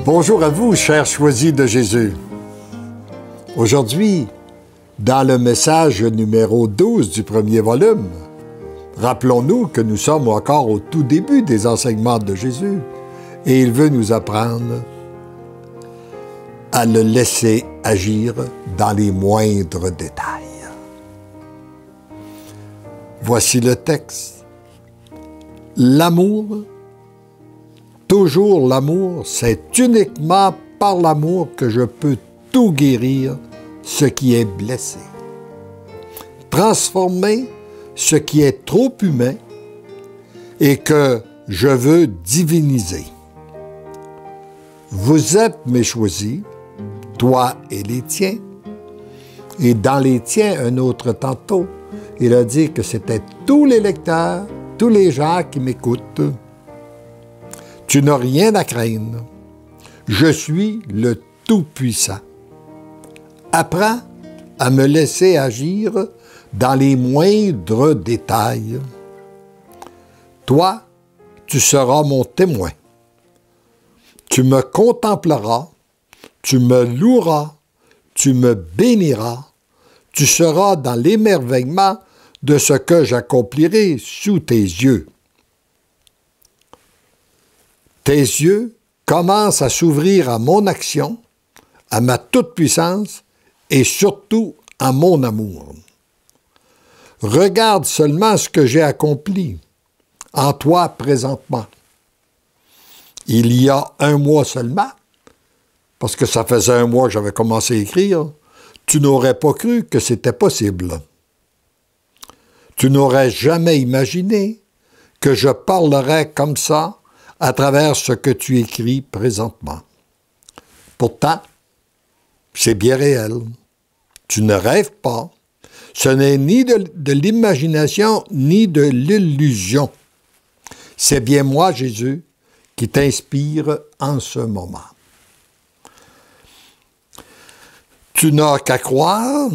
Bonjour à vous, chers choisis de Jésus. Aujourd'hui, dans le message numéro 12 du premier volume, rappelons-nous que nous sommes encore au tout début des enseignements de Jésus et il veut nous apprendre à le laisser agir dans les moindres détails. Voici le texte. L'amour, toujours l'amour, c'est uniquement par l'amour que je peux tout guérir ce qui est blessé. Transformer ce qui est trop humain et que je veux diviniser. Vous êtes mes choisis, toi et les tiens. Et dans les tiens, un autre tantôt, il a dit que c'était tous les lecteurs, tous les gens qui m'écoutent. Tu n'as rien à craindre. Je suis le Tout-Puissant. Apprends à me laisser agir dans les moindres détails. Toi, tu seras mon témoin. Tu me contempleras, tu me loueras, tu me béniras, tu seras dans l'émerveillement de ce que j'accomplirai sous tes yeux. Tes yeux commencent à s'ouvrir à mon action, à ma toute-puissance et surtout à mon amour. Regarde seulement ce que j'ai accompli en toi présentement. Il y a un mois seulement, parce que ça faisait un mois que j'avais commencé à écrire, tu n'aurais pas cru que c'était possible. Tu n'aurais jamais imaginé que je parlerais comme ça à travers ce que tu écris présentement. Pourtant, c'est bien réel. Tu ne rêves pas. Ce n'est ni de l'imagination, ni de l'illusion. C'est bien moi, Jésus, qui t'inspire en ce moment. Tu n'as qu'à croire,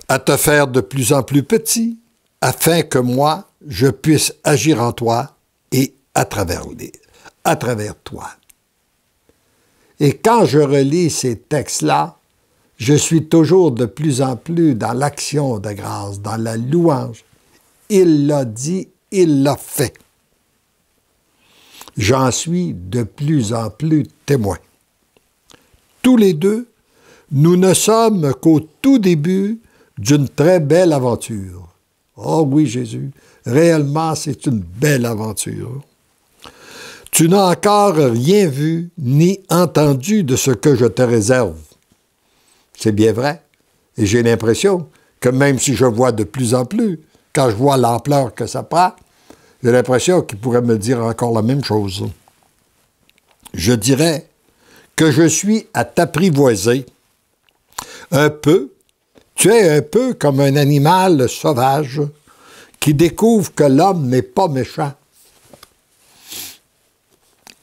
à te faire de plus en plus petit, afin que moi, je puisse agir en toi et à travers toi. Et quand je relis ces textes-là, je suis toujours de plus en plus dans l'action de grâce, dans la louange. Il l'a dit, il l'a fait. J'en suis de plus en plus témoin. Tous les deux, nous ne sommes qu'au tout début d'une très belle aventure. Oh oui, Jésus, réellement, c'est une belle aventure. Tu n'as encore rien vu ni entendu de ce que je te réserve. C'est bien vrai. Et j'ai l'impression que même si je vois de plus en plus, quand je vois l'ampleur que ça prend, j'ai l'impression qu'il pourrait me dire encore la même chose. Je dirais que je suis à t'apprivoiser. Un peu, tu es un peu comme un animal sauvage qui découvre que l'homme n'est pas méchant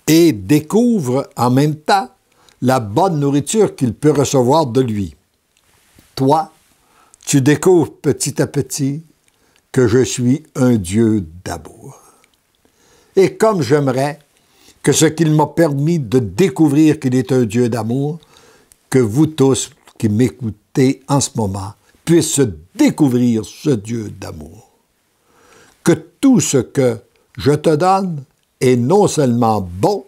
et découvre en même temps la bonne nourriture qu'il peut recevoir de lui. Toi, tu découvres petit à petit que je suis un Dieu d'amour. Et comme j'aimerais que ce qu'il m'a permis de découvrir qu'il est un Dieu d'amour, que vous tous qui m'écoutez en ce moment puissent découvrir ce Dieu d'amour. Que tout ce que je te donne est non seulement bon,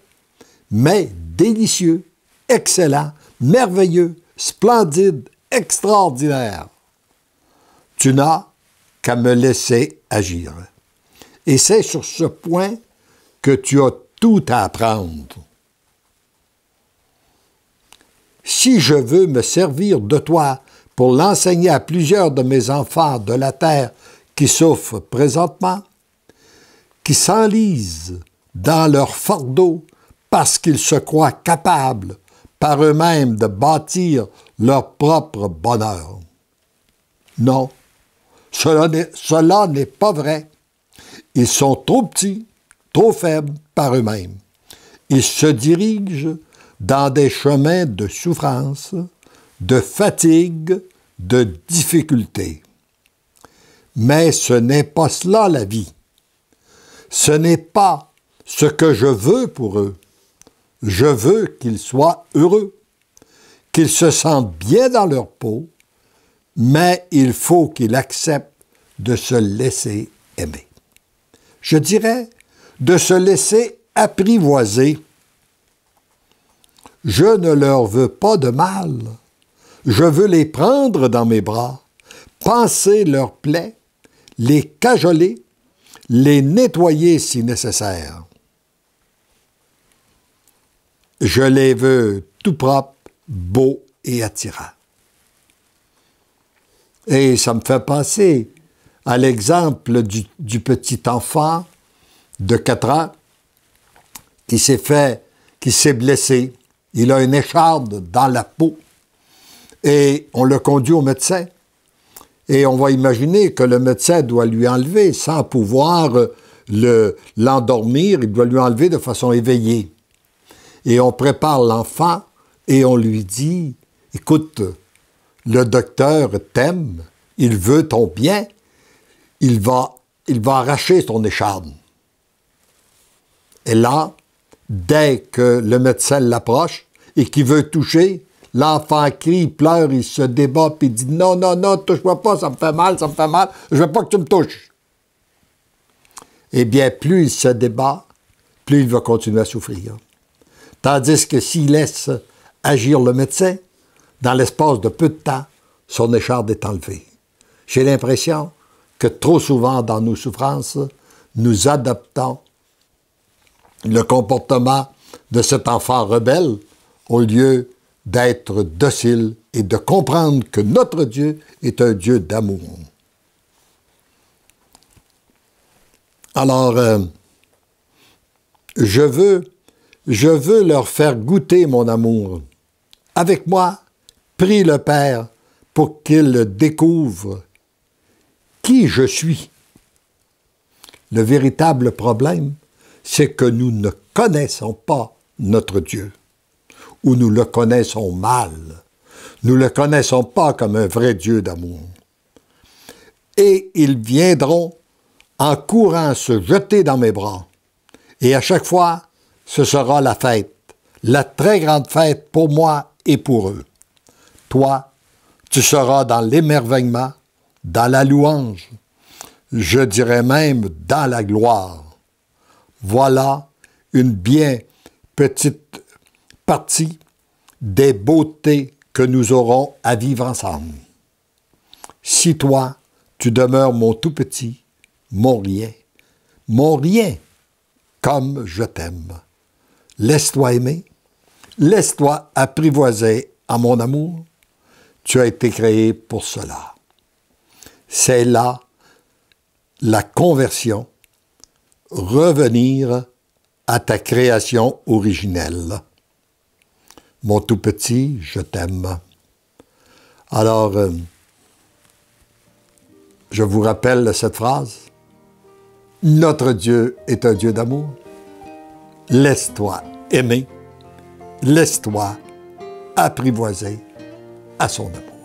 mais délicieux, excellent, merveilleux, splendide, extraordinaire. Tu n'as qu'à me laisser agir. Et c'est sur ce point que tu as tout à apprendre. Si je veux me servir de toi pour l'enseigner à plusieurs de mes enfants de la terre qui souffrent présentement, qui s'enlisent dans leur fardeau parce qu'ils se croient capables par eux-mêmes de bâtir leur propre bonheur. Non, cela n'est pas vrai. Ils sont trop petits, trop faibles par eux-mêmes. Ils se dirigent dans des chemins de souffrance, de fatigue, de difficulté. Mais ce n'est pas cela la vie. Ce n'est pas ce que je veux pour eux. Je veux qu'ils soient heureux, qu'ils se sentent bien dans leur peau, mais il faut qu'ils acceptent de se laisser aimer. Je dirais de se laisser apprivoiser. Je ne leur veux pas de mal. Je veux les prendre dans mes bras, panser leurs plaies, les cajoler, les nettoyer si nécessaire. Je les veux tout propres, beaux et attirants. Et ça me fait penser à l'exemple du petit enfant de 4 ans qui s'est blessé. Il a une écharde dans la peau et on le conduit au médecin. Et on va imaginer que le médecin doit lui enlever sans pouvoir l'endormir, il doit lui enlever de façon éveillée. Et on prépare l'enfant et on lui dit, écoute, le docteur t'aime, il veut ton bien, il va arracher ton écharde. Et là, dès que le médecin l'approche et qu'il veut toucher, l'enfant crie, il pleure, il se débat, puis il dit « Non, non, non, touche-moi pas, ça me fait mal, je veux pas que tu me touches. » Eh bien, plus il se débat, plus il va continuer à souffrir. Tandis que s'il laisse agir le médecin, dans l'espace de peu de temps, son écharde est enlevée. J'ai l'impression que trop souvent dans nos souffrances, nous adoptons le comportement de cet enfant rebelle au lieu d'être docile et de comprendre que notre Dieu est un Dieu d'amour. Alors, je veux leur faire goûter mon amour. Avec moi, prie le Père pour qu'ils découvrent qui je suis. Le véritable problème, c'est que nous ne connaissons pas notre Dieu, ou nous le connaissons mal. Nous ne le connaissons pas comme un vrai Dieu d'amour. Et ils viendront en courant se jeter dans mes bras. Et à chaque fois, ce sera la fête, la très grande fête pour moi et pour eux. Toi, tu seras dans l'émerveillement, dans la louange, je dirais même dans la gloire. Voilà une bien petite partie des beautés que nous aurons à vivre ensemble. Si toi, tu demeures mon tout petit, mon rien, comme je t'aime. Laisse-toi aimer, laisse-toi apprivoiser à mon amour. Tu as été créé pour cela. C'est là la conversion, revenir à ta création originelle. Mon tout petit, je t'aime. Alors, je vous rappelle cette phrase. Notre Dieu est un Dieu d'amour. Laisse-toi aimer. Laisse-toi apprivoiser à son amour.